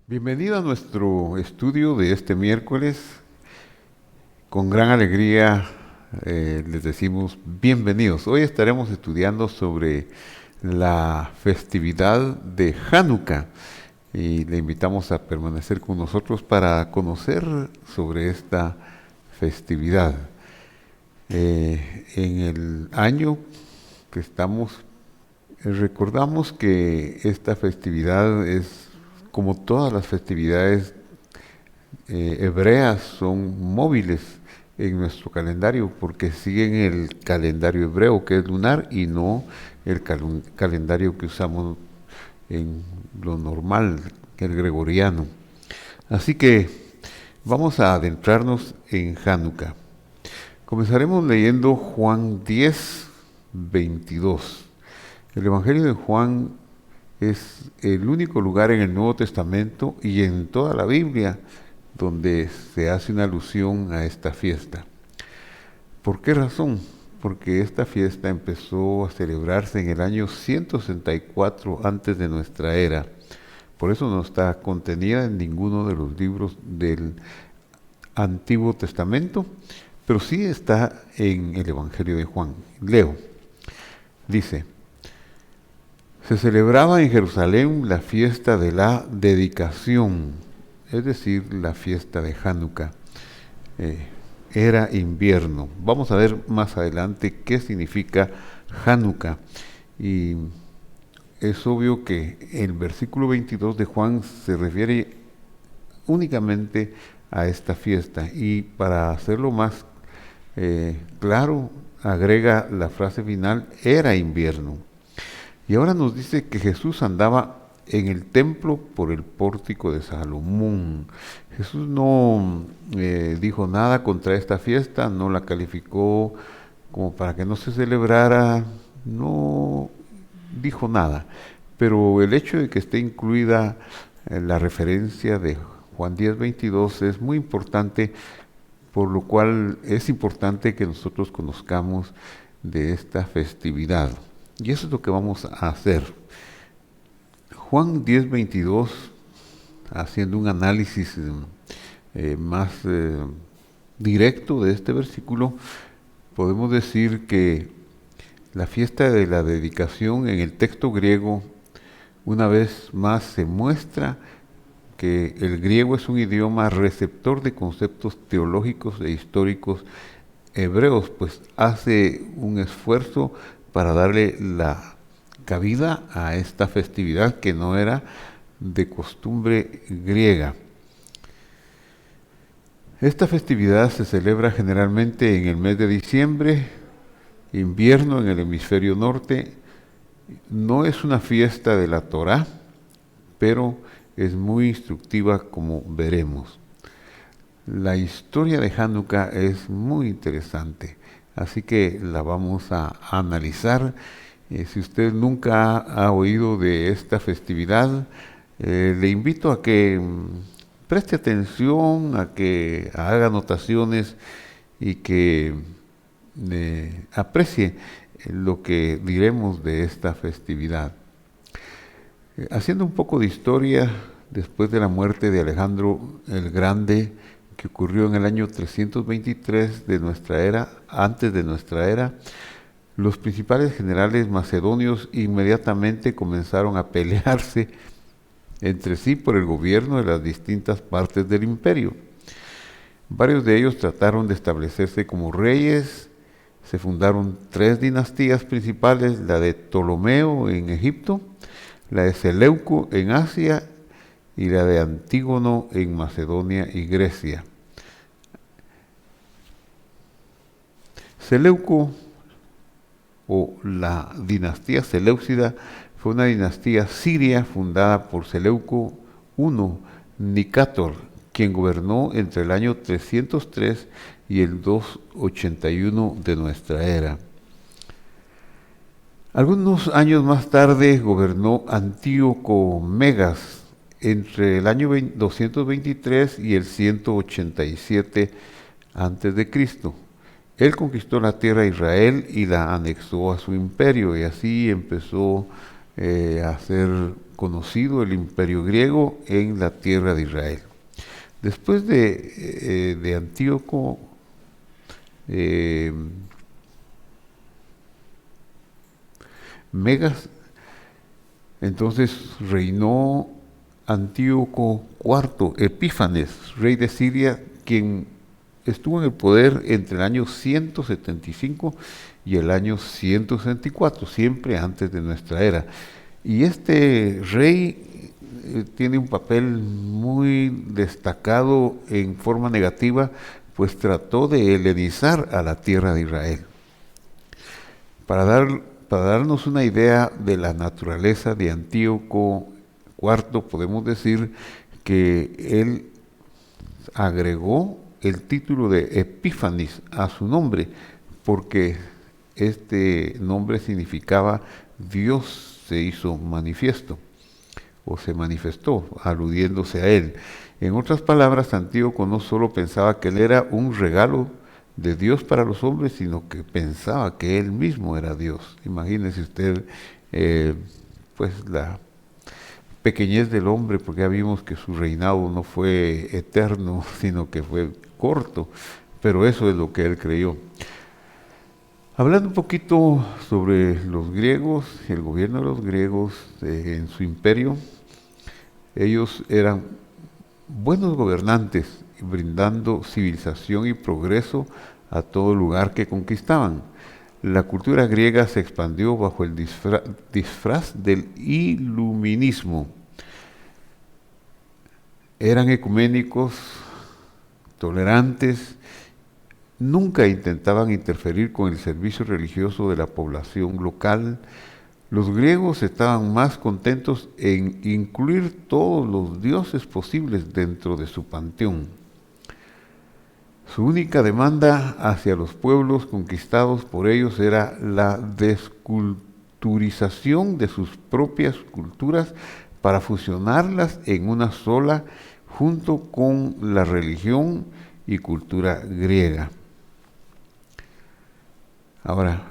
Bienvenido a nuestro estudio de este miércoles. Con gran alegría les decimos bienvenidos. Hoy estaremos estudiando sobre la festividad de Hanukkah y le invitamos a permanecer con nosotros para conocer sobre esta festividad. En el año que estamos, recordamos que esta festividad es como todas las festividades hebreas, son móviles en nuestro calendario porque siguen el calendario hebreo que es lunar y no el calendario que usamos en lo normal, el gregoriano. Así que vamos a adentrarnos en Hanukkah. Comenzaremos leyendo Juan 10, 22. El Evangelio de Juan es el único lugar en el Nuevo Testamento y en toda la Biblia donde se hace una alusión a esta fiesta. ¿Por qué razón? Porque esta fiesta empezó a celebrarse en el año 164 antes de nuestra era. Por eso no está contenida en ninguno de los libros del Antiguo Testamento, pero sí está en el Evangelio de Juan. Leo. Dice: se celebraba en Jerusalén la fiesta de la dedicación, es decir, la fiesta de Hanukkah. Era invierno. Vamos a ver más adelante qué significa Hanukkah. Y es obvio que el versículo 22 de Juan se refiere únicamente a esta fiesta. Y para hacerlo más claro, agrega la frase final: era invierno. Y ahora nos dice que Jesús andaba en el templo por el pórtico de Salomón. Jesús no dijo nada contra esta fiesta, no la calificó como para que no se celebrara, no dijo nada. Pero el hecho de que esté incluida la referencia de Juan 10:22 es muy importante, por lo cual es importante que nosotros conozcamos de esta festividad. Y eso es lo que vamos a hacer. Juan 10:22, haciendo un análisis más directo de este versículo, podemos decir que la fiesta de la dedicación en el texto griego, una vez más se muestra que el griego es un idioma receptor de conceptos teológicos e históricos hebreos, pues hace un esfuerzo para darle la cabida a esta festividad que no era de costumbre griega. Esta festividad se celebra generalmente en el mes de diciembre, invierno en el hemisferio norte. No es una fiesta de la Torá, pero es muy instructiva, como veremos. La historia de Hanukkah es muy interesante, así que la vamos a analizar. Si usted nunca ha oído de esta festividad, le invito a que preste atención, a que haga anotaciones y que aprecie lo que diremos de esta festividad. Haciendo un poco de historia, después de la muerte de Alejandro el Grande, que ocurrió en el año 323 de nuestra era, antes de nuestra era, los principales generales macedonios inmediatamente comenzaron a pelearse entre sí por el gobierno de las distintas partes del imperio. Varios de ellos trataron de establecerse como reyes. Se fundaron 3 dinastías principales: la de Ptolomeo en Egipto, la de Seleuco en Asia y la de Antígono en Macedonia y Grecia. Seleuco, o la dinastía seleucida, fue una dinastía siria fundada por Seleuco I Nicátor, quien gobernó entre el año 303 y el 281 de nuestra era. Algunos años más tarde gobernó Antíoco Megas entre el año 223 y el 187 antes de Cristo. Él conquistó la tierra de Israel y la anexó a su imperio, y así empezó a ser conocido el imperio griego en la tierra de Israel. Después de Antíoco, Megas, entonces reinó Antíoco IV Epífanes, rey de Siria, quien estuvo en el poder entre el año 175 y el año 164, siempre antes de nuestra era. Y este rey tiene un papel muy destacado en forma negativa, pues trató de helenizar a la tierra de Israel. Para darnos una idea de la naturaleza de Antíoco IV, podemos decir que él agregó el título de Epífanes a su nombre, porque este nombre significaba Dios se hizo manifiesto, o se manifestó, aludiéndose a él. En otras palabras, Antíoco no solo pensaba que él era un regalo de Dios para los hombres, sino que pensaba que él mismo era Dios. Imagínese usted, pues la pequeñez del hombre, porque ya vimos que su reinado no fue eterno, sino que fue corto, pero eso es lo que él creyó. Hablando un poquito sobre los griegos, el gobierno de los griegos en su imperio, ellos eran buenos gobernantes, brindando civilización y progreso a todo lugar que conquistaban. La cultura griega se expandió bajo el disfraz del iluminismo. Eran ecuménicos, tolerantes, nunca intentaban interferir con el servicio religioso de la población local. Los griegos estaban más contentos en incluir todos los dioses posibles dentro de su panteón. Su única demanda hacia los pueblos conquistados por ellos era la desculturización de sus propias culturas para fusionarlas en una sola junto con la religión y cultura griega. Ahora,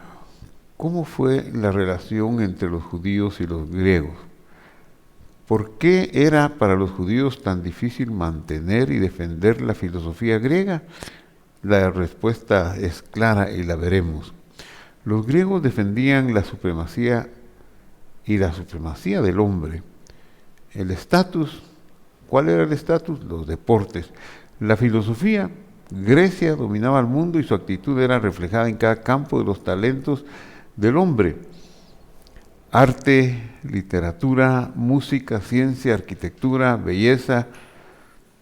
¿cómo fue la relación entre los judíos y los griegos? ¿Por qué era para los judíos tan difícil mantener y defender la filosofía griega? La respuesta es clara y la veremos. Los griegos defendían la supremacía del hombre. El estatus, ¿cuál era el estatus? Los deportes. La filosofía, Grecia dominaba el mundo y su actitud era reflejada en cada campo de los talentos del hombre. Arte, literatura, música, ciencia, arquitectura, belleza.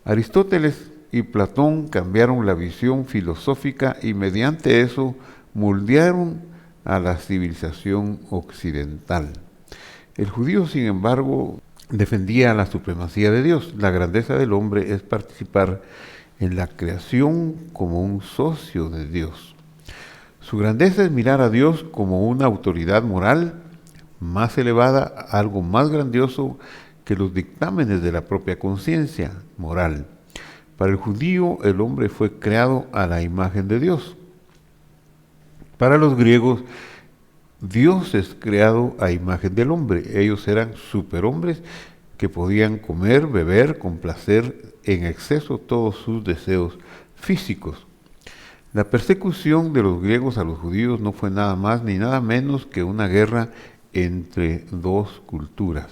Aristóteles y Platón cambiaron la visión filosófica y mediante eso moldearon a la civilización occidental. El judío, sin embargo, defendía la supremacía de Dios. La grandeza del hombre es participar en la creación como un socio de Dios. Su grandeza es mirar a Dios como una autoridad moral más elevada, algo más grandioso que los dictámenes de la propia conciencia moral. Para el judío, el hombre fue creado a la imagen de Dios. Para los griegos, Dios es creado a imagen del hombre. Ellos eran superhombres que podían comer, beber, complacer en exceso todos sus deseos físicos. La persecución de los griegos a los judíos no fue nada más ni nada menos que una guerra entre dos culturas.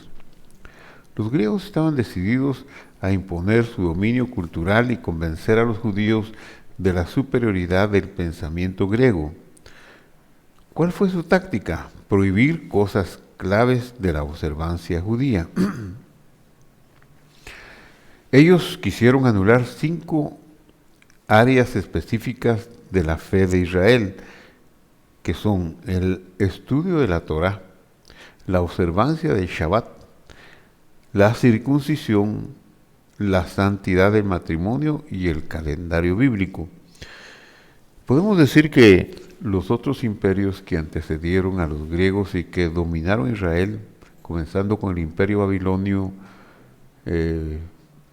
Los griegos estaban decididos a imponer su dominio cultural y convencer a los judíos de la superioridad del pensamiento griego. ¿Cuál fue su táctica? Prohibir cosas claves de la observancia judía. Ellos quisieron anular 5 áreas específicas de la fe de Israel, que son el estudio de la Torá, la observancia del Shabbat, la circuncisión, la santidad del matrimonio y el calendario bíblico. Podemos decir que los otros imperios que antecedieron a los griegos y que dominaron Israel, comenzando con el imperio babilonio,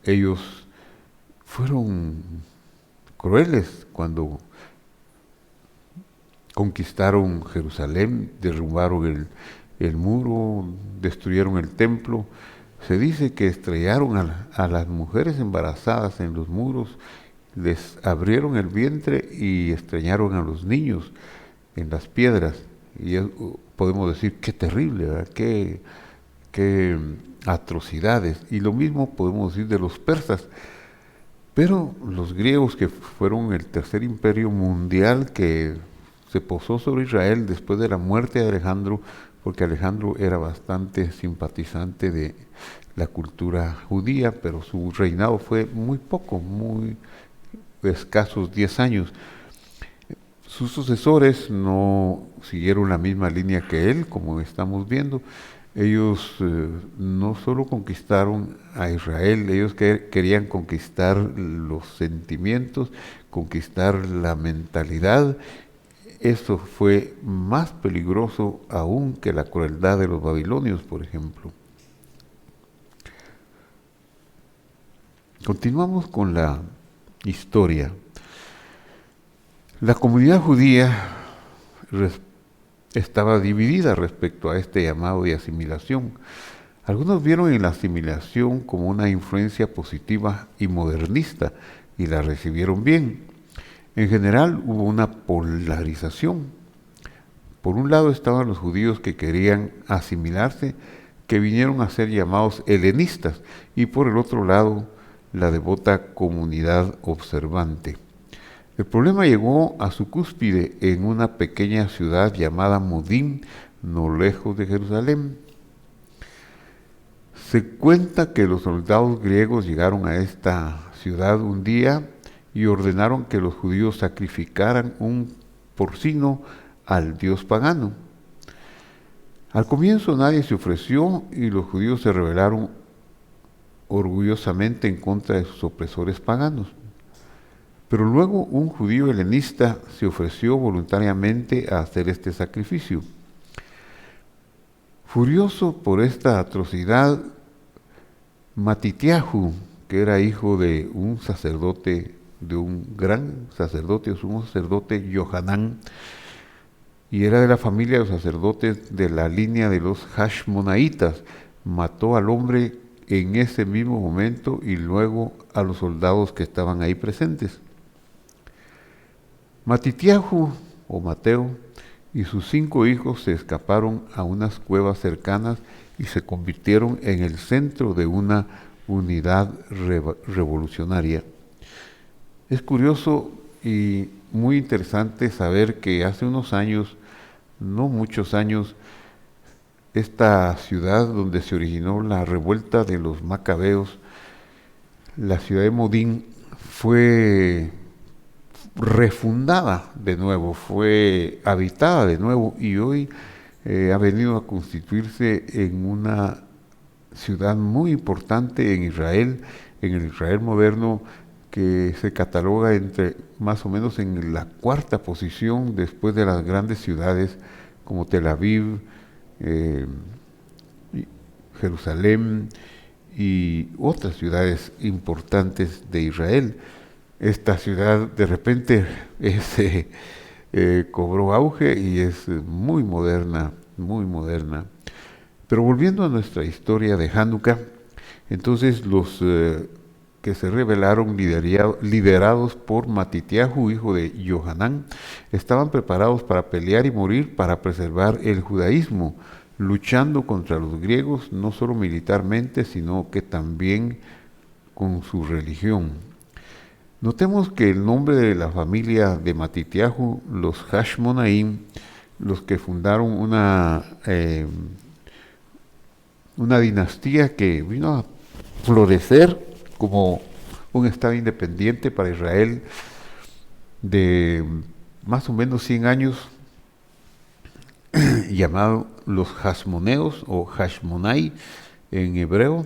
ellos fueron crueles cuando conquistaron Jerusalén, derrumbaron el muro, destruyeron el templo. Se dice que estrellaron a las mujeres embarazadas en los muros, les abrieron el vientre y estrellaron a los niños en las piedras. Y podemos decir, qué terrible, ¿verdad? Qué atrocidades. Y lo mismo podemos decir de los persas. Pero los griegos, que fueron el tercer imperio mundial que se posó sobre Israel después de la muerte de Alejandro, porque Alejandro era bastante simpatizante de la cultura judía, pero su reinado fue muy poco, muy escasos 10 años. Sus sucesores no siguieron la misma línea que él, como estamos viendo. Ellos no solo conquistaron a Israel, ellos querían conquistar los sentimientos, conquistar la mentalidad. Eso fue más peligroso aún que la crueldad de los babilonios, por ejemplo. Continuamos con la historia. La comunidad judía estaba dividida respecto a este llamado de asimilación. Algunos vieron en la asimilación como una influencia positiva y modernista y la recibieron bien. En general hubo una polarización. Por un lado estaban los judíos que querían asimilarse, que vinieron a ser llamados helenistas, y por el otro lado la devota comunidad observante. El problema llegó a su cúspide en una pequeña ciudad llamada Modín, no lejos de Jerusalén. Se cuenta que los soldados griegos llegaron a esta ciudad un día y ordenaron que los judíos sacrificaran un porcino al dios pagano. Al comienzo nadie se ofreció y los judíos se rebelaron orgullosamente en contra de sus opresores paganos. Pero luego un judío helenista se ofreció voluntariamente a hacer este sacrificio. Furioso por esta atrocidad, Matitiahu, que era hijo de un sacerdote, de un gran sacerdote, un sacerdote Yohanan, y era de la familia de los sacerdotes de la línea de los Hashmonaitas, mató al hombre en ese mismo momento y luego a los soldados que estaban ahí presentes. Matitiahu, o Mateo, y sus 5 hijos se escaparon a unas cuevas cercanas y se convirtieron en el centro de una unidad revolucionaria. Es curioso y muy interesante saber que hace unos años, no muchos años, esta ciudad donde se originó la revuelta de los macabeos, la ciudad de Modín, fue refundada de nuevo, fue habitada de nuevo y hoy ha venido a constituirse en una ciudad muy importante en Israel, en el Israel moderno, que se cataloga entre más o menos en la 4ª posición después de las grandes ciudades como Tel Aviv, Jerusalén y otras ciudades importantes de Israel. Esta ciudad de repente cobró auge y es muy moderna, muy moderna. Pero volviendo a nuestra historia de Hanukkah, entonces los que se rebelaron liderados por Matitiahu, hijo de Yohanan, estaban preparados para pelear y morir para preservar el judaísmo, luchando contra los griegos, no solo militarmente, sino que también con su religión. Notemos que el nombre de la familia de Matitiahu, los Hashmonaim, los que fundaron una dinastía que vino a florecer como un estado independiente para Israel de más o menos 100 años, llamado los Hashmoneos o Hashmonai en hebreo.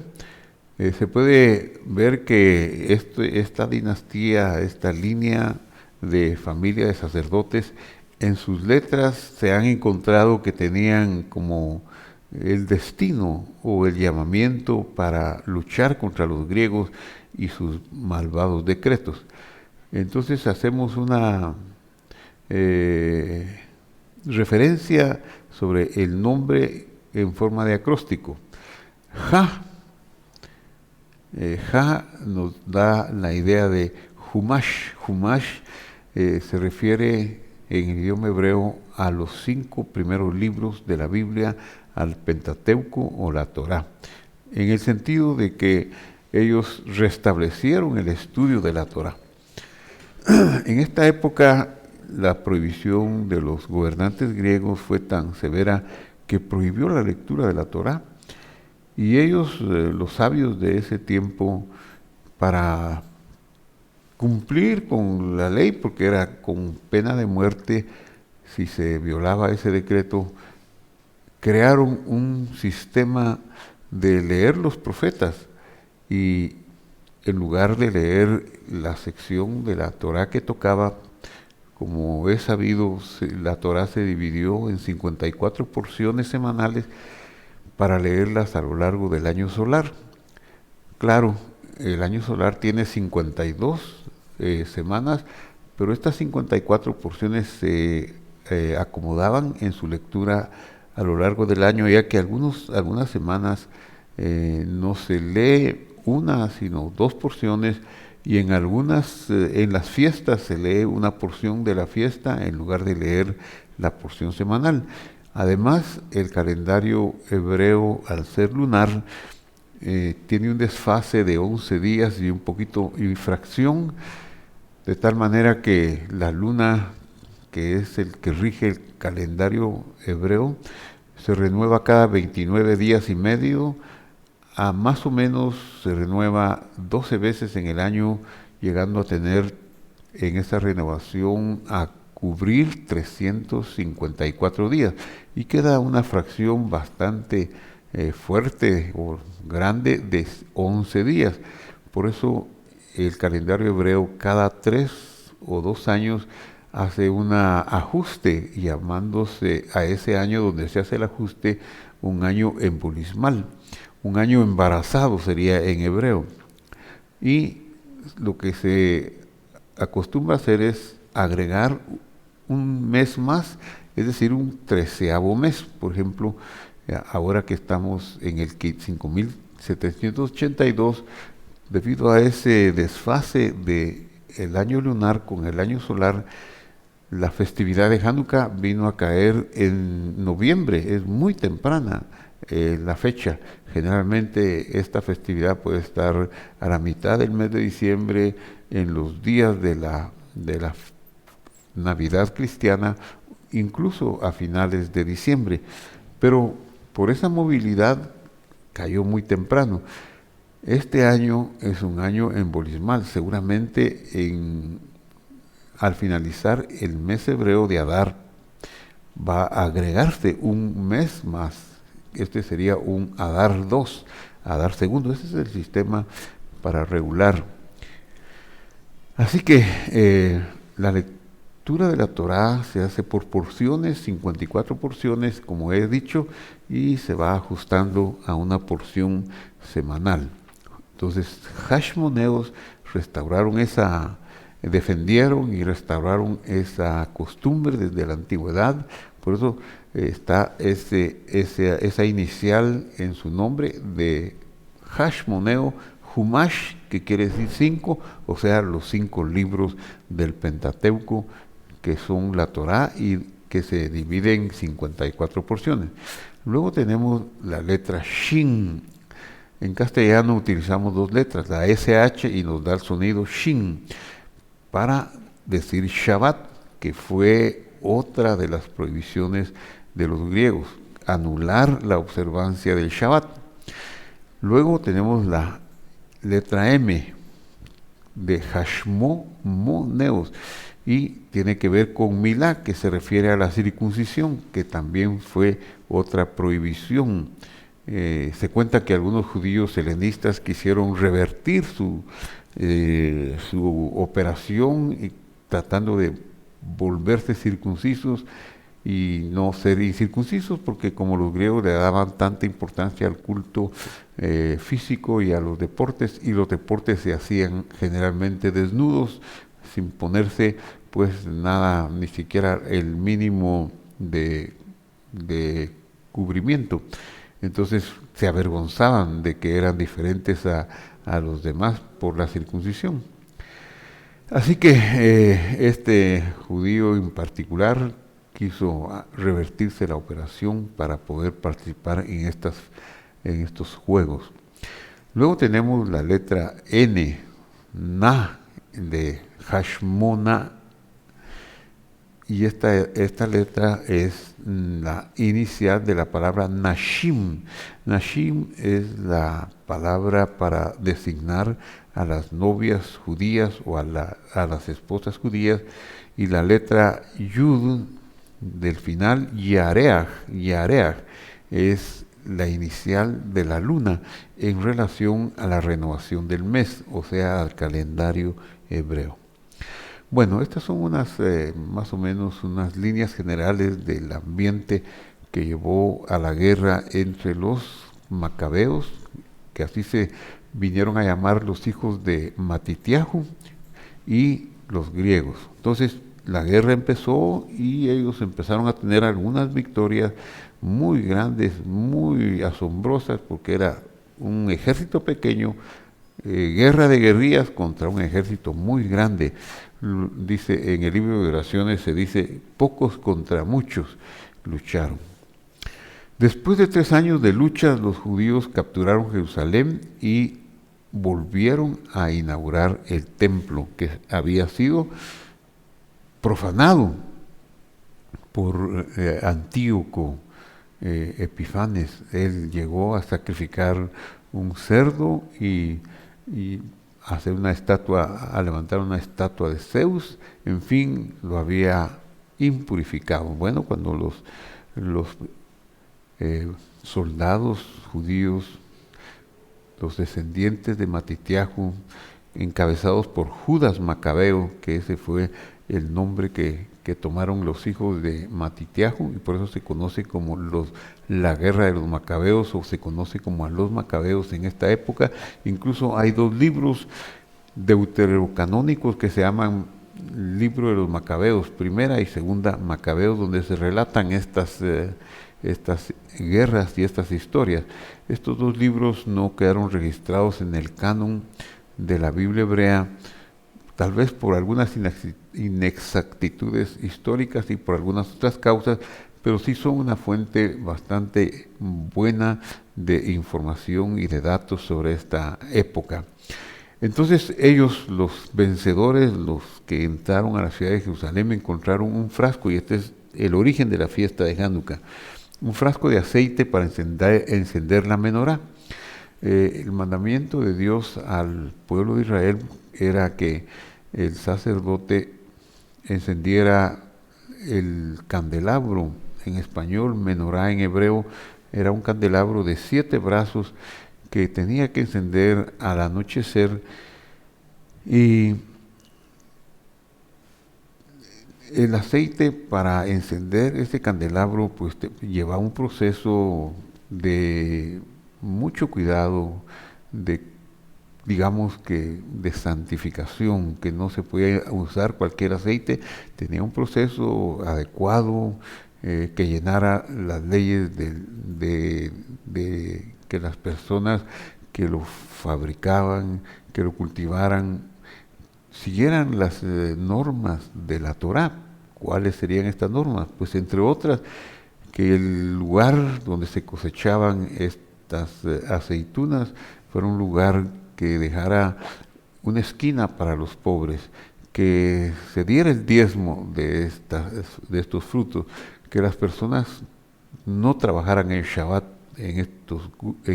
Se puede ver que esta dinastía, esta línea de familia de sacerdotes, en sus letras se han encontrado que tenían como el destino o el llamamiento para luchar contra los griegos y sus malvados decretos. Entonces hacemos una referencia sobre el nombre en forma de acróstico. Ja, Ja nos da la idea de Humash. Humash se refiere en el idioma hebreo a los 5 primeros libros de la Biblia, al Pentateuco o la Torá, en el sentido de que ellos restablecieron el estudio de la Torá. En esta época la prohibición de los gobernantes griegos fue tan severa que prohibió la lectura de la Torá. Y ellos, los sabios de ese tiempo, para cumplir con la ley, porque era con pena de muerte si se violaba ese decreto, crearon un sistema de leer los profetas y en lugar de leer la sección de la Torá que tocaba, como es sabido, la Torá se dividió en 54 porciones semanales para leerlas a lo largo del año solar. Claro, el año solar tiene 52 semanas, pero estas 54 porciones se acomodaban en su lectura a lo largo del año, ya que algunas semanas no se lee una, sino 2 porciones, y en en las fiestas se lee una porción de la fiesta en lugar de leer la porción semanal. Además, el calendario hebreo, al ser lunar, tiene un desfase de 11 días y un poquito y fracción, de tal manera que la luna, que es el que rige el calendario hebreo, se renueva cada 29 días y medio, a más o menos se renueva 12 veces en el año, llegando a tener en esa renovación a cubrir 354 días, y queda una fracción bastante fuerte o grande de 11 días. Por eso el calendario hebreo cada 3 o 2 años hace un ajuste, llamándose a ese año donde se hace el ajuste un año embolismal, un año embarazado sería en hebreo. Y lo que se acostumbra a hacer es agregar un mes más, es decir, un 13º mes. Por ejemplo, ahora que estamos en el 5782, debido a ese desfase de el año lunar con el año solar, la festividad de Hanukkah vino a caer en noviembre, es muy temprana la fecha. Generalmente esta festividad puede estar a la mitad del mes de diciembre, en los días de la Navidad cristiana, incluso a finales de diciembre. Pero por esa movilidad cayó muy temprano. Este año es un año embolismal, seguramente al finalizar el mes hebreo de Adar va a agregarse un mes más. Este sería un Adar 2, Adar segundo. Ese es el sistema para regular. Así que la lectura de la Torá se hace por porciones, 54 porciones, como he dicho, y se va ajustando a una porción semanal. Entonces, Hashmoneos defendieron y restauraron esa costumbre desde la antigüedad. Por eso está esa inicial en su nombre de Hashmoneo, Humash, que quiere decir 5, o sea, los 5 libros del Pentateuco, que son la Torá y que se divide en 54 porciones. Luego tenemos la letra Shin. En castellano utilizamos 2 letras, la SH, y nos da el sonido Shin, para decir Shabbat, que fue otra de las prohibiciones de los griegos, anular la observancia del Shabbat. Luego tenemos la letra M de Hashmoneos, y tiene que ver con Milá, que se refiere a la circuncisión, que también fue otra prohibición. Se cuenta que algunos judíos helenistas quisieron revertir su operación, y tratando de volverse circuncisos y no ser incircuncisos, porque como los griegos le daban tanta importancia al culto físico y a los deportes, y los deportes se hacían generalmente desnudos, sin ponerse pues nada, ni siquiera el mínimo de cubrimiento. Entonces se avergonzaban de que eran diferentes a los demás por la circuncisión. Así que este judío en particular quiso revertirse la operación para poder participar en estos juegos. Luego tenemos la letra N, Na, de Hashmona, y esta letra es la inicial de la palabra Nashim. Nashim es la palabra para designar a las novias judías o a las esposas judías, y la letra Yud del final, Yareach. Yareach es la inicial de la luna en relación a la renovación del mes, o sea, al calendario hebreo. Bueno, estas son más o menos unas líneas generales del ambiente que llevó a la guerra entre los macabeos, que así se vinieron a llamar los hijos de Matitiahu, y los griegos. Entonces, la guerra empezó y ellos empezaron a tener algunas victorias muy grandes, muy asombrosas, porque era un ejército pequeño, guerra de guerrillas contra un ejército muy grande. Dice en el libro de oraciones, se dice, pocos contra muchos lucharon. Después de 3 años de lucha, los judíos capturaron Jerusalén y volvieron a inaugurar el templo que había sido profanado por Antíoco Epifanes. Él llegó a sacrificar un cerdo y hacer una estatua, a levantar una estatua de Zeus. En fin, lo había impurificado. Bueno, cuando los soldados judíos, los descendientes de Matitiahu, encabezados por Judas Macabeo, que ese fue el nombre que tomaron los hijos de Matitiahu, y por eso se conoce como la guerra de los macabeos, o se conoce como a los macabeos en esta época. Incluso hay 2 libros deuterocanónicos que se llaman Libro de los Macabeos, primera y segunda Macabeos, donde se relatan estas guerras y estas historias. Estos 2 libros no quedaron registrados en el canon de la Biblia hebrea, tal vez por algunas inexactitudes históricas y por algunas otras causas, pero sí son una fuente bastante buena de información y de datos sobre esta época. Entonces ellos, los vencedores, los que entraron a la ciudad de Jerusalén, encontraron un frasco, y este es el origen de la fiesta de Hanukkah, un frasco de aceite para encender la menorá. El mandamiento de Dios al pueblo de Israel era que el sacerdote encendiera el candelabro, en español, menorá en hebreo, era un candelabro de 7 brazos que tenía que encender al anochecer, y el aceite para encender este candelabro pues lleva un proceso de mucho cuidado, digamos que de santificación, que no se podía usar cualquier aceite, tenía un proceso adecuado que llenara las leyes de que las personas que lo fabricaban, que lo cultivaran, siguieran las normas de la Torá. ¿Cuáles serían estas normas? Pues entre otras, que el lugar donde se cosechaban estas aceitunas fuera un lugar que dejara una esquina para los pobres, que se diera el diezmo de estos frutos, que las personas no trabajaran en Shabbat en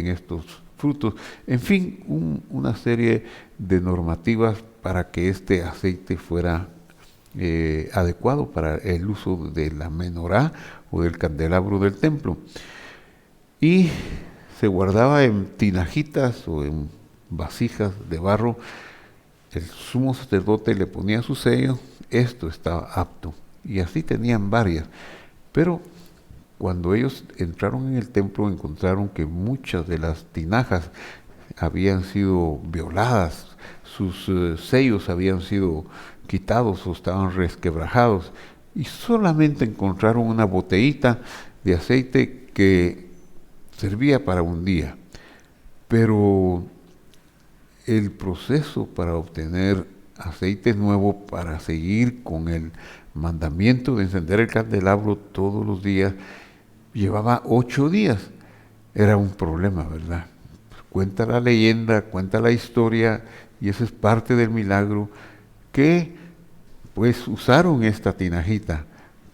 estos frutos. En fin, una serie de normativas para que este aceite fuera adecuado para el uso de la menorá o del candelabro del templo. Y se guardaba en tinajitas o en vasijas de barro. El sumo sacerdote le ponía su sello, esto estaba apto. Y así tenían varias. Pero cuando ellos entraron en el templo, encontraron que muchas de las tinajas habían sido violadas, sus sellos habían sido quitados o estaban resquebrajados, y solamente encontraron una botellita de aceite que servía para un día, pero el proceso para obtener aceite nuevo para seguir con el mandamiento de encender el candelabro todos los días llevaba 8 días. Era un problema, ¿verdad? Cuenta la leyenda, cuenta la historia, y eso es parte del milagro, que pues usaron esta tinajita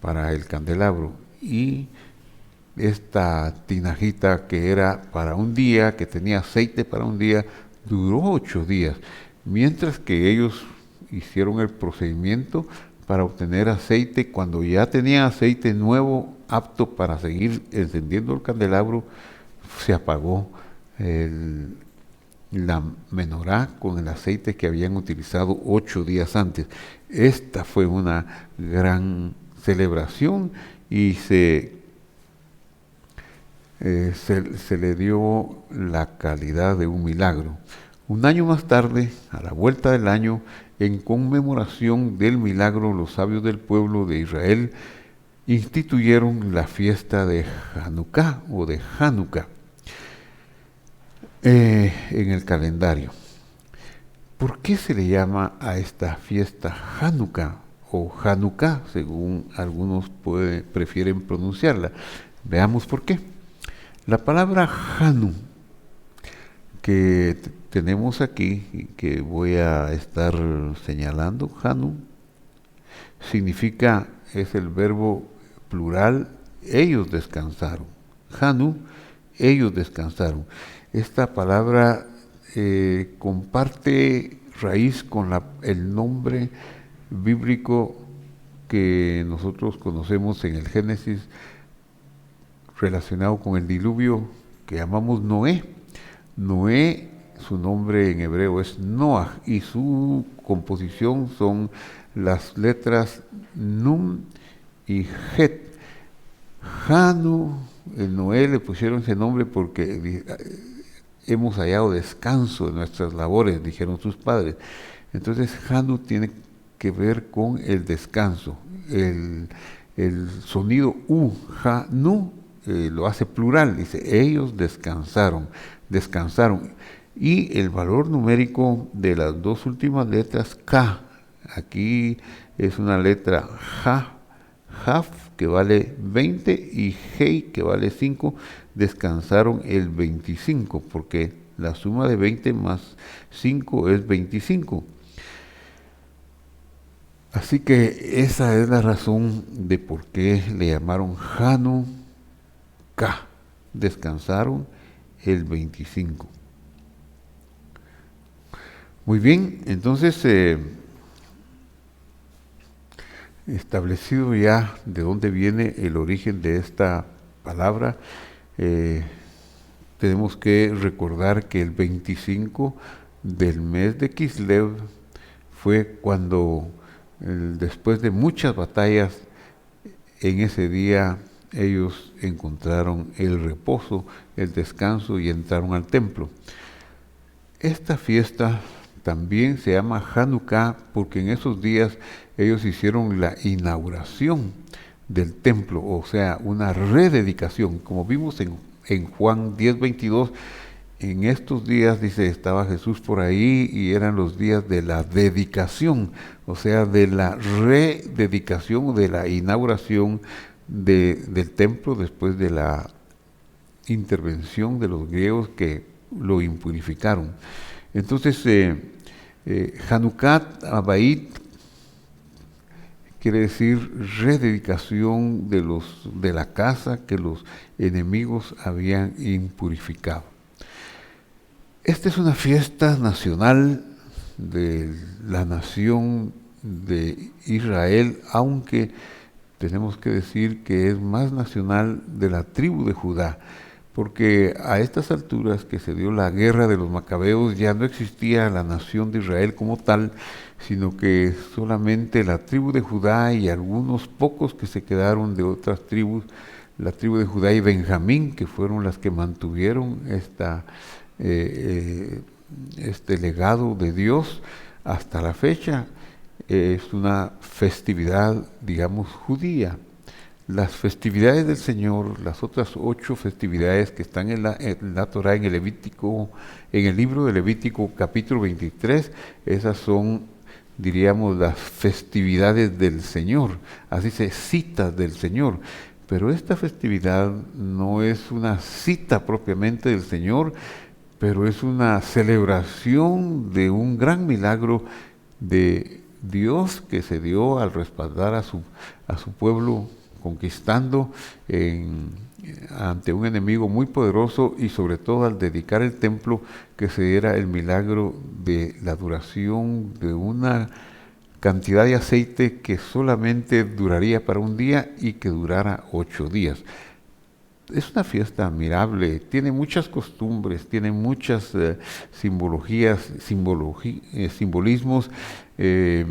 para el candelabro, y esta tinajita que era para un día, que tenía aceite para un día, duró 8 días, mientras que ellos hicieron el procedimiento para obtener aceite. Cuando ya tenía aceite nuevo, apto para seguir encendiendo el candelabro, se apagó la menorá con el aceite que habían utilizado 8 días antes. Esta fue una gran celebración y se le dio la calidad de un milagro. Un año más tarde, a la vuelta del año, en conmemoración del milagro, los sabios del pueblo de Israel instituyeron la fiesta de Hanukkah o de Hanukkah en el calendario. ¿Por qué se le llama a esta fiesta Hanukkah o Hanukkah, según algunos prefieren pronunciarla? Veamos por qué. La palabra Hanu, que tenemos aquí y que voy a estar señalando, Hanu, significa, es el verbo plural, ellos descansaron. Hanu, ellos descansaron. Esta palabra comparte raíz con el nombre bíblico que nosotros conocemos en el Génesis, relacionado con el diluvio, que llamamos Noé. Noé, su nombre en hebreo es Noah, y su composición son las letras Nun y Het. Hanu, el Noé le pusieron ese nombre porque hemos hallado descanso en nuestras labores, dijeron sus padres. Entonces Hanu tiene que ver con el descanso. El sonido U, Hanu, lo hace plural, dice, ellos descansaron. Y el valor numérico de las dos últimas letras, K, aquí es una letra Jaf, que vale 20, y Hei, que vale 5, descansaron el 25, porque la suma de 20 más 5 es 25. Así que esa es la razón de por qué le llamaron Hanukkah. Descansaron el 25. Muy bien, entonces establecido ya de dónde viene el origen de esta palabra, tenemos que recordar que el 25 del mes de Kislev fue cuando, después de muchas batallas, en ese día ellos encontraron el reposo, el descanso, y entraron al templo. Esta fiesta también se llama Hanukkah porque en esos días ellos hicieron la inauguración del templo, o sea, una rededicación. Como vimos en Juan 10:22, en estos días, dice, estaba Jesús por ahí y eran los días de la dedicación, o sea, de la rededicación, de la inauguración del templo después de la intervención de los griegos que lo impurificaron. Entonces, Hanukkah Abayit quiere decir rededicación de la casa que los enemigos habían impurificado. Esta es una fiesta nacional de la nación de Israel, aunque tenemos que decir que es más nacional de la tribu de Judá, porque a estas alturas que se dio la guerra de los macabeos ya no existía la nación de Israel como tal, sino que solamente la tribu de Judá y algunos pocos que se quedaron de otras tribus, la tribu de Judá y Benjamín, que fueron las que mantuvieron este legado de Dios hasta la fecha. Es una festividad, digamos, judía. las festividades del Señor, las otras 8 festividades que están en la Torá, en el Levítico, en el libro de Levítico capítulo 23, esas son, diríamos, las festividades del Señor, así se citas del Señor. Pero esta festividad no es una cita propiamente del Señor, pero es una celebración de un gran milagro de Dios que se dio al respaldar a su pueblo, conquistando ante un enemigo muy poderoso, y sobre todo al dedicar el templo, que se diera el milagro de la duración de una cantidad de aceite que solamente duraría para un día y que durara 8 días. Es una fiesta admirable, tiene muchas costumbres, tiene muchas simbologías, simbolismos. eh,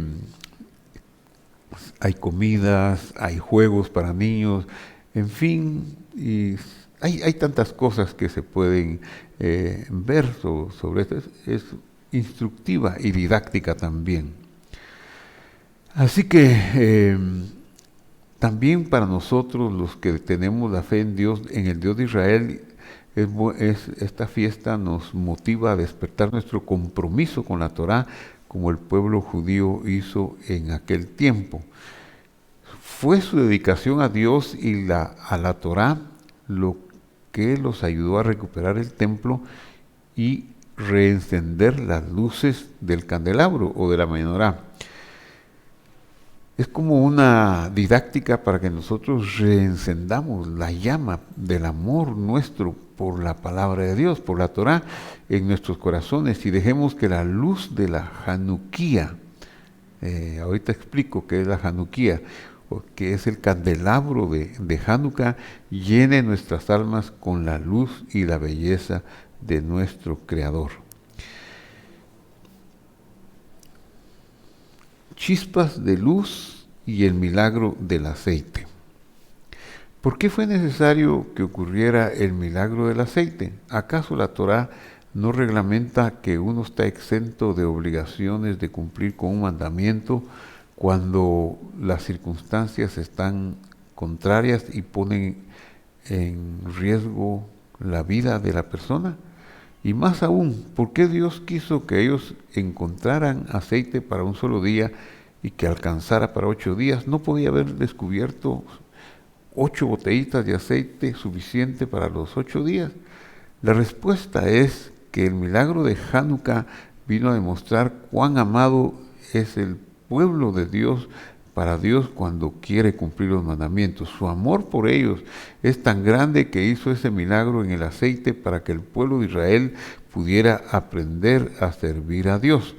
Hay comidas, hay juegos para niños, en fin, y hay tantas cosas que se pueden ver sobre esto. Es instructiva y didáctica también. Así que también para nosotros, los que tenemos la fe en Dios, en el Dios de Israel, esta fiesta nos motiva a despertar nuestro compromiso con la Torá, como el pueblo judío hizo en aquel tiempo. Fue su dedicación a Dios y a la Torá lo que los ayudó a recuperar el templo y reencender las luces del candelabro o de la menorá. Es como una didáctica para que nosotros reencendamos la llama del amor nuestro por la palabra de Dios, por la Torá, en nuestros corazones, y dejemos que la luz de la Hanukkía, ahorita explico qué es la Hanukkía, que es el candelabro de Hanukkah, llene nuestras almas con la luz y la belleza de nuestro Creador. Chispas de luz y el milagro del aceite. ¿Por qué fue necesario que ocurriera el milagro del aceite? ¿Acaso la Torá no reglamenta que uno está exento de obligaciones de cumplir con un mandamiento cuando las circunstancias están contrarias y ponen en riesgo la vida de la persona? Y más aún, ¿por qué Dios quiso que ellos encontraran aceite para un solo día y que alcanzara para 8 días? ¿No podía haber descubierto 8 botellitas de aceite suficiente para los 8 días? La respuesta es que el milagro de Hanukkah vino a demostrar cuán amado es el pueblo de Dios para Dios cuando quiere cumplir los mandamientos. Su amor por ellos es tan grande que hizo ese milagro en el aceite para que el pueblo de Israel pudiera aprender a servir a Dios.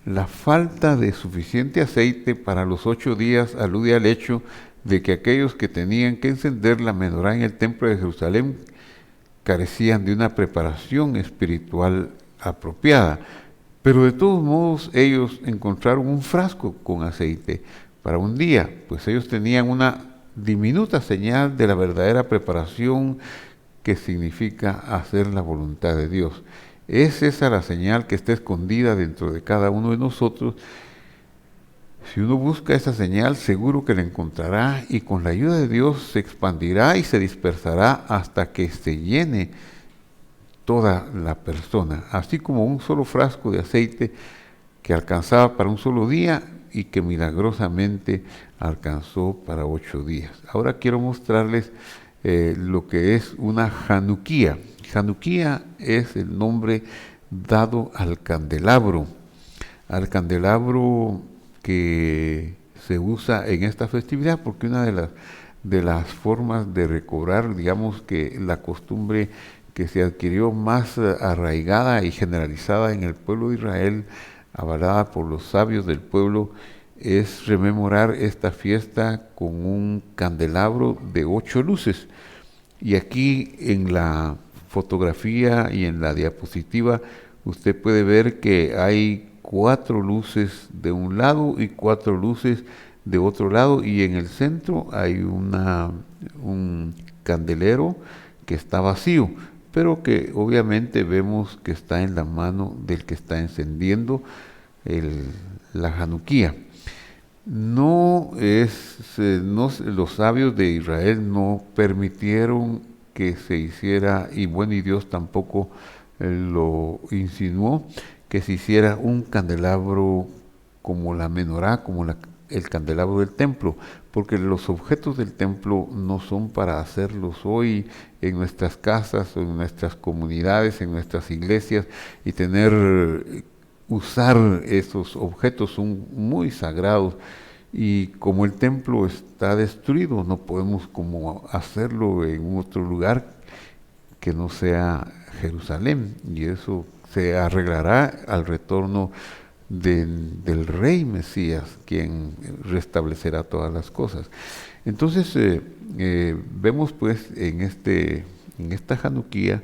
La falta de suficiente aceite para los 8 días alude al hecho de que aquellos que tenían que encender la menorá en el templo de Jerusalén carecían de una preparación espiritual apropiada. Pero de todos modos ellos encontraron un frasco con aceite para un día, pues ellos tenían una diminuta señal de la verdadera preparación, que significa hacer la voluntad de Dios. Es esa la señal que está escondida dentro de cada uno de nosotros. Si uno busca esa señal, seguro que la encontrará, y con la ayuda de Dios se expandirá y se dispersará hasta que se llene toda la persona, así como un solo frasco de aceite que alcanzaba para un solo día y que milagrosamente alcanzó para 8 días. Ahora quiero mostrarles lo que es una Hanukkía. Hanukkía es el nombre dado al candelabro que se usa en esta festividad, porque una de las formas de recobrar, digamos, que la costumbre que se adquirió más arraigada y generalizada en el pueblo de Israel, avalada por los sabios del pueblo, es rememorar esta fiesta con un candelabro de 8 luces. Y aquí en la fotografía y en la diapositiva usted puede ver que hay 4 luces de un lado y 4 luces de otro lado, y en el centro hay un candelero que está vacío, pero que obviamente vemos que está en la mano del que está encendiendo la Hanukkía. No es los sabios de Israel no permitieron que se hiciera, y bueno, y Dios tampoco lo insinuó, que se hiciera un candelabro como la menorá, como el candelabro del templo, porque los objetos del templo no son para hacerlos hoy en nuestras casas o en nuestras comunidades, en nuestras iglesias, y usar esos objetos son muy sagrados, y como el templo está destruido, no podemos como hacerlo en otro lugar que no sea Jerusalén, y eso se arreglará al retorno del Rey Mesías, quien restablecerá todas las cosas. Entonces vemos pues en esta Januquía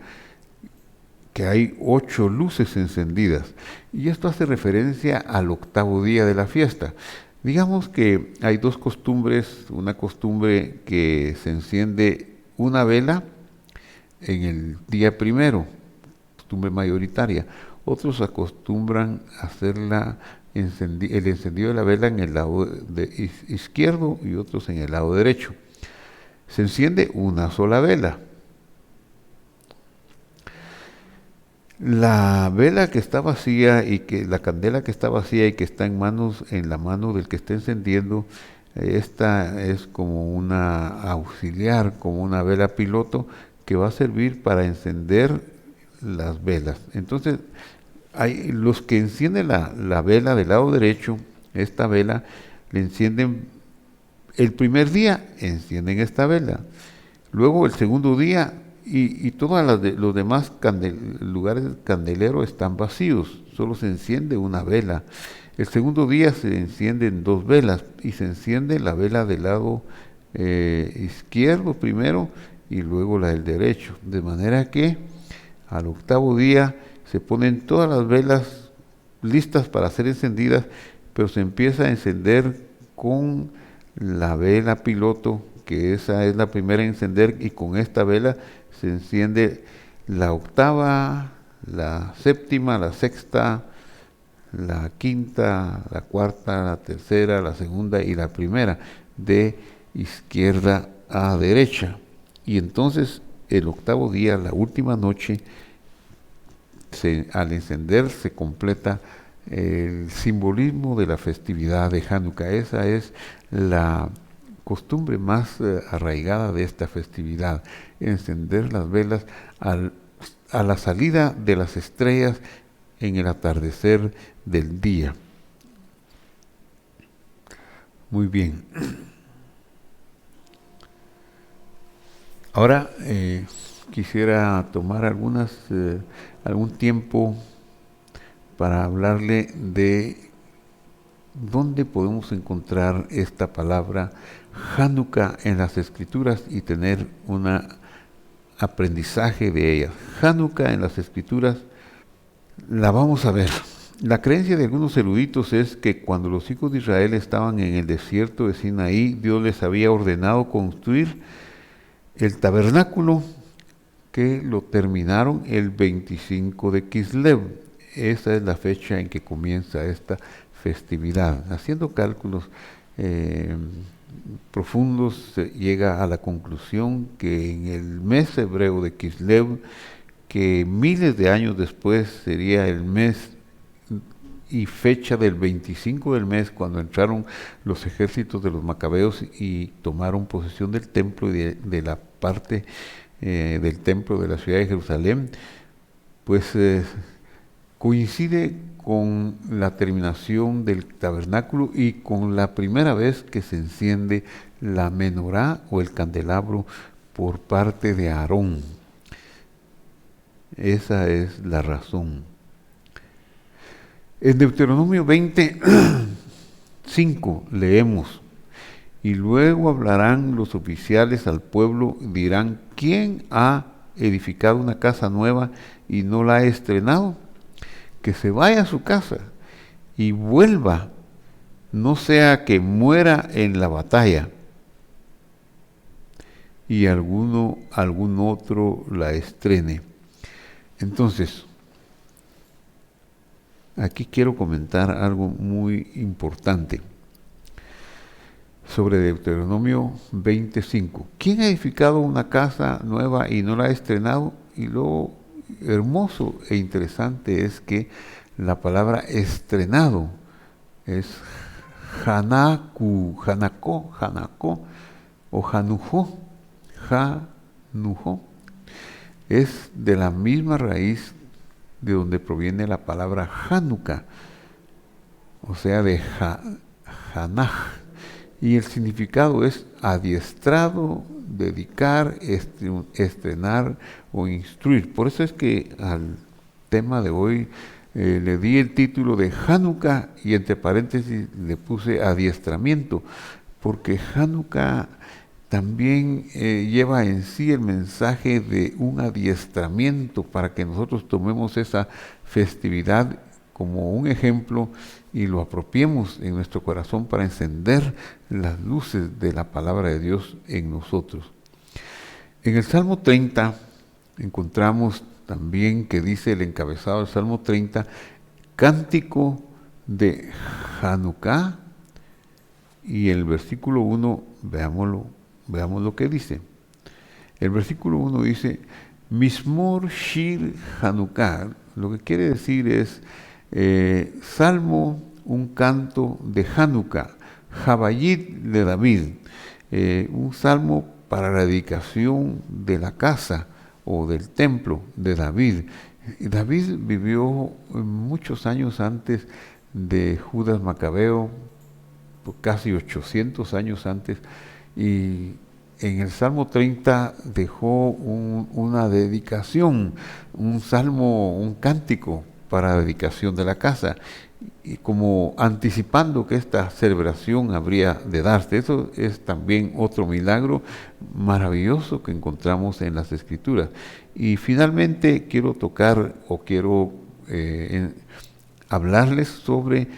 que hay 8 luces encendidas, y esto hace referencia al octavo día de la fiesta. Digamos que hay dos costumbres, una costumbre que se enciende una vela en el día primero, costumbre mayoritaria. Otros acostumbran hacerla el encendido de la vela en el lado izquierdo y otros en el lado derecho. Se enciende una sola vela. La vela que está vacía y que la candela que está vacía y que está en la mano del que está encendiendo, esta es como una auxiliar, como una vela piloto que va a servir para encender las velas. Entonces, hay los que encienden la vela del lado derecho, esta vela le encienden el primer día, encienden esta vela. Luego el segundo día y todos los demás lugares candeleros están vacíos, solo se enciende una vela. El segundo día se encienden 2 velas y se enciende la vela del lado izquierdo primero y luego la del derecho. De manera que al octavo día se ponen todas las velas listas para ser encendidas, pero se empieza a encender con la vela piloto, que esa es la primera a encender, y con esta vela se enciende la octava, la séptima, la sexta, la quinta, la cuarta, la tercera, la segunda y la primera, de izquierda a derecha. Y entonces el octavo día, la última noche, al encender se completa el simbolismo de la festividad de Hanukkah. Esa es la costumbre más arraigada de esta festividad, encender las velas a la salida de las estrellas en el atardecer del día. Muy bien. Ahora quisiera tomar algún tiempo para hablarle de dónde podemos encontrar esta palabra Hanukkah en las Escrituras y tener un aprendizaje de ella. Hanukkah en las Escrituras la vamos a ver. La creencia de algunos eruditos es que cuando los hijos de Israel estaban en el desierto de Sinaí, Dios les había ordenado construir el tabernáculo, que lo terminaron el 25 de Kislev. Esa es la fecha en que comienza esta festividad. Haciendo cálculos profundos, se llega a la conclusión que en el mes hebreo de Kislev, que miles de años después sería el mes y fecha del 25 del mes, cuando entraron los ejércitos de los macabeos y tomaron posesión del templo y de la parte del templo de la ciudad de Jerusalén, pues coincide con la terminación del tabernáculo y con la primera vez que se enciende la menorá o el candelabro por parte de Aarón. Esa es la razón. En Deuteronomio 20:5 leemos: y luego hablarán los oficiales al pueblo, dirán: ¿quién ha edificado una casa nueva y no la ha estrenado? Que se vaya a su casa y vuelva, no sea que muera en la batalla y algún otro la estrene. Entonces, aquí quiero comentar algo muy importante. sobre Deuteronomio 25. ¿Quién ha edificado una casa nueva y no la ha estrenado? Y lo hermoso e interesante es que la palabra estrenado es Hanaku, Hanako, Hanako o Hanujó, Hanujó. Es de la misma raíz de donde proviene la palabra Hanukkah, o sea, de Hanaj. Y el significado es adiestrado, dedicar, estrenar o instruir. Por eso es que al tema de hoy le di el título de Hanukkah y entre paréntesis le puse adiestramiento, porque Hanukkah también lleva en sí el mensaje de un adiestramiento para que nosotros tomemos esa festividad como un ejemplo y lo apropiemos en nuestro corazón para encender las luces de la palabra de Dios en nosotros. En el Salmo 30 encontramos también que dice el encabezado del Salmo 30, cántico de Hanukkah, y el versículo 1, veamos lo que dice. El versículo 1 dice, Mismor Shir Hanukkah, lo que quiere decir es salmo, un canto de Hanukkah, Jabayit de David, un salmo para la dedicación de la casa o del templo de David. David vivió muchos años antes de Judas Macabeo, casi 800 años antes, y en el Salmo 30 dejó una dedicación, un salmo, un cántico para la dedicación de la casa, y como anticipando que esta celebración habría de darse. Eso es también otro milagro maravilloso que encontramos en las Escrituras. Y finalmente quiero tocar o quiero hablarles sobre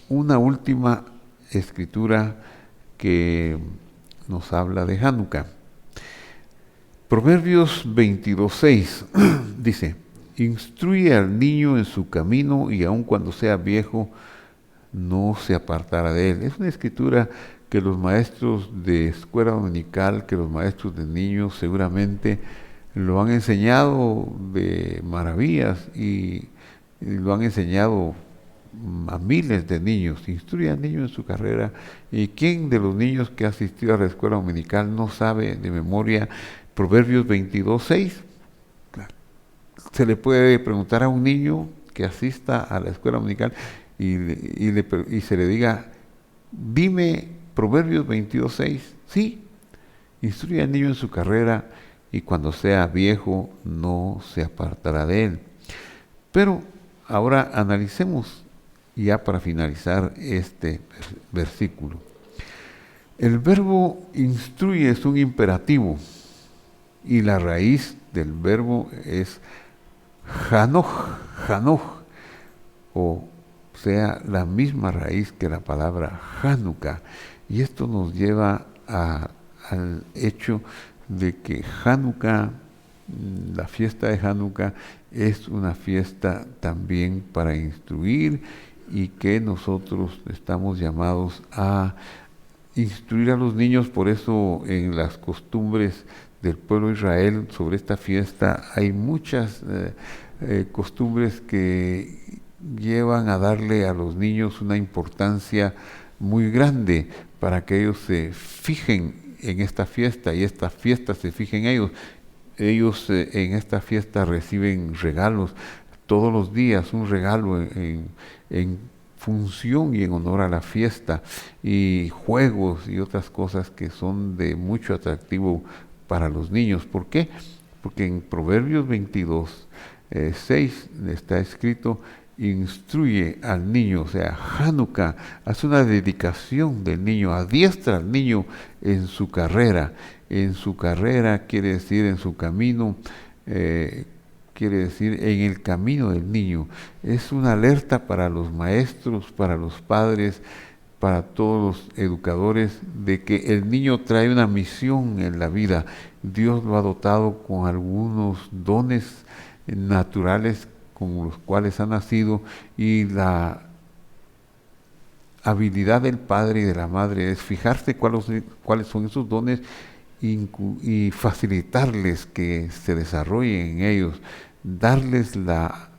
una última escritura que nos habla de Hanukkah. Proverbios 22:6 dice, instruye al niño en su camino y aun cuando sea viejo no se apartará de él. Es una escritura que los maestros de escuela dominical, que los maestros de niños seguramente lo han enseñado de maravillas y lo han enseñado a miles de niños. Instruye al niño en su carrera. ¿Y quién de los niños que ha asistido a la escuela dominical no sabe de memoria Proverbios 22:6? Se le puede preguntar a un niño que asista a la escuela dominical y se le diga, dime Proverbios 22:6. Sí, instruye al niño en su carrera y cuando sea viejo no se apartará de él. Pero ahora analicemos ya para finalizar este versículo. El verbo instruye es un imperativo y la raíz del verbo es Hanoj, o sea, la misma raíz que la palabra Hanukkah. Y esto nos lleva al hecho de que Hanukkah, la fiesta de Hanukkah, es una fiesta también para instruir y que nosotros estamos llamados a instruir a los niños. Por eso en las costumbres del pueblo de Israel sobre esta fiesta hay muchas costumbres que llevan a darle a los niños una importancia muy grande para que ellos se fijen en esta fiesta y esta fiesta se fije en ellos. Ellos en esta fiesta reciben regalos todos los días, un regalo en función y en honor a la fiesta, y juegos y otras cosas que son de mucho atractivo para los niños. ¿Por qué? Porque en Proverbios 22:6 está escrito, instruye al niño, o sea, Hanukkah, hace una dedicación del niño, adiestra al niño en su carrera. En su carrera quiere decir en su camino, quiere decir en el camino del niño. Es una alerta para los maestros, para los padres, para todos los educadores, de que el niño trae una misión en la vida. Dios lo ha dotado con algunos dones naturales con los cuales ha nacido, y la habilidad del padre y de la madre es fijarse cuáles son esos dones y facilitarles que se desarrollen en ellos, darles la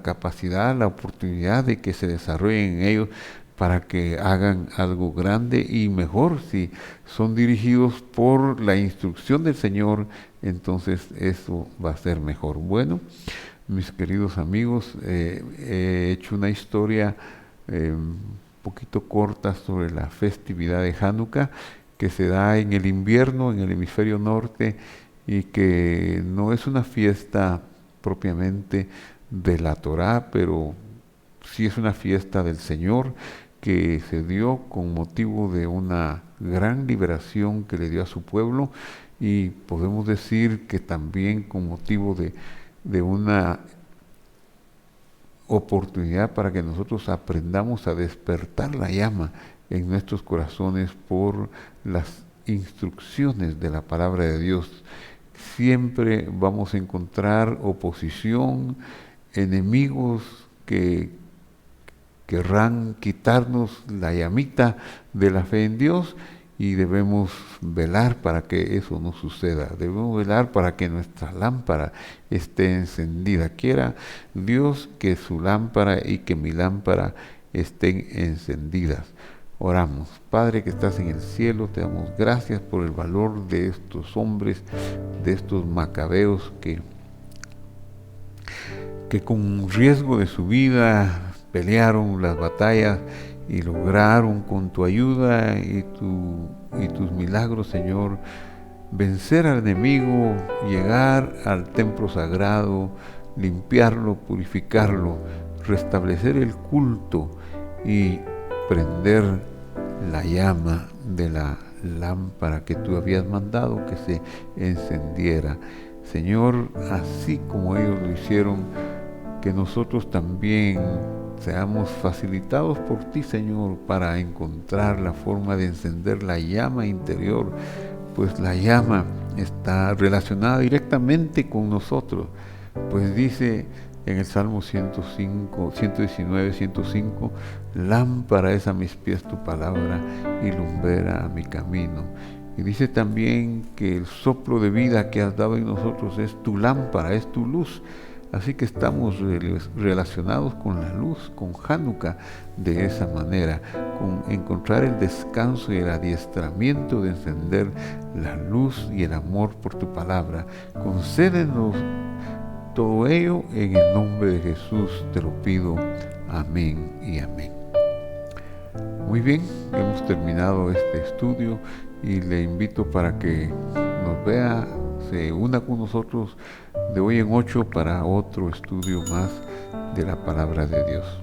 capacidad, la oportunidad de que se desarrollen en ellos para que hagan algo grande y mejor. Si son dirigidos por la instrucción del Señor, entonces eso va a ser mejor. Bueno, mis queridos amigos, he hecho una historia un poquito corta sobre la festividad de Hanukkah, que se da en el invierno en el hemisferio norte y que no es una fiesta propiamente de la Torá, pero sí es una fiesta del Señor que se dio con motivo de una gran liberación que le dio a su pueblo, y podemos decir que también con motivo de una oportunidad para que nosotros aprendamos a despertar la llama en nuestros corazones por las instrucciones de la palabra de Dios. Siempre vamos a encontrar oposición, enemigos que querrán quitarnos la llamita de la fe en Dios, y debemos velar para que eso no suceda. Debemos velar para que nuestra lámpara esté encendida. Quiera Dios que su lámpara y que mi lámpara estén encendidas. Oramos. Padre que estás en el cielo, te damos gracias por el valor de estos hombres, de estos macabeos que con riesgo de su vida pelearon las batallas y lograron con tu ayuda y tus milagros, Señor, vencer al enemigo, llegar al templo sagrado, limpiarlo, purificarlo, restablecer el culto y prender la llama de la lámpara que tú habías mandado que se encendiera. Señor, así como ellos lo hicieron, que nosotros también seamos facilitados por ti, Señor, para encontrar la forma de encender la llama interior, pues la llama está relacionada directamente con nosotros, pues dice en el Salmo 119, 105, lámpara es a mis pies tu palabra y lumbrera a mi camino. Y dice también que el soplo de vida que has dado en nosotros es tu lámpara, es tu luz. Así que estamos relacionados con la luz, con Hanukkah, de esa manera, con encontrar el descanso y el adiestramiento de encender la luz y el amor por tu palabra. Concédenos todo ello en el nombre de Jesús, te lo pido. Amén y amén. Muy bien, hemos terminado este estudio y le invito para que nos vea, se una con nosotros de hoy en 8 para otro estudio más de la palabra de Dios.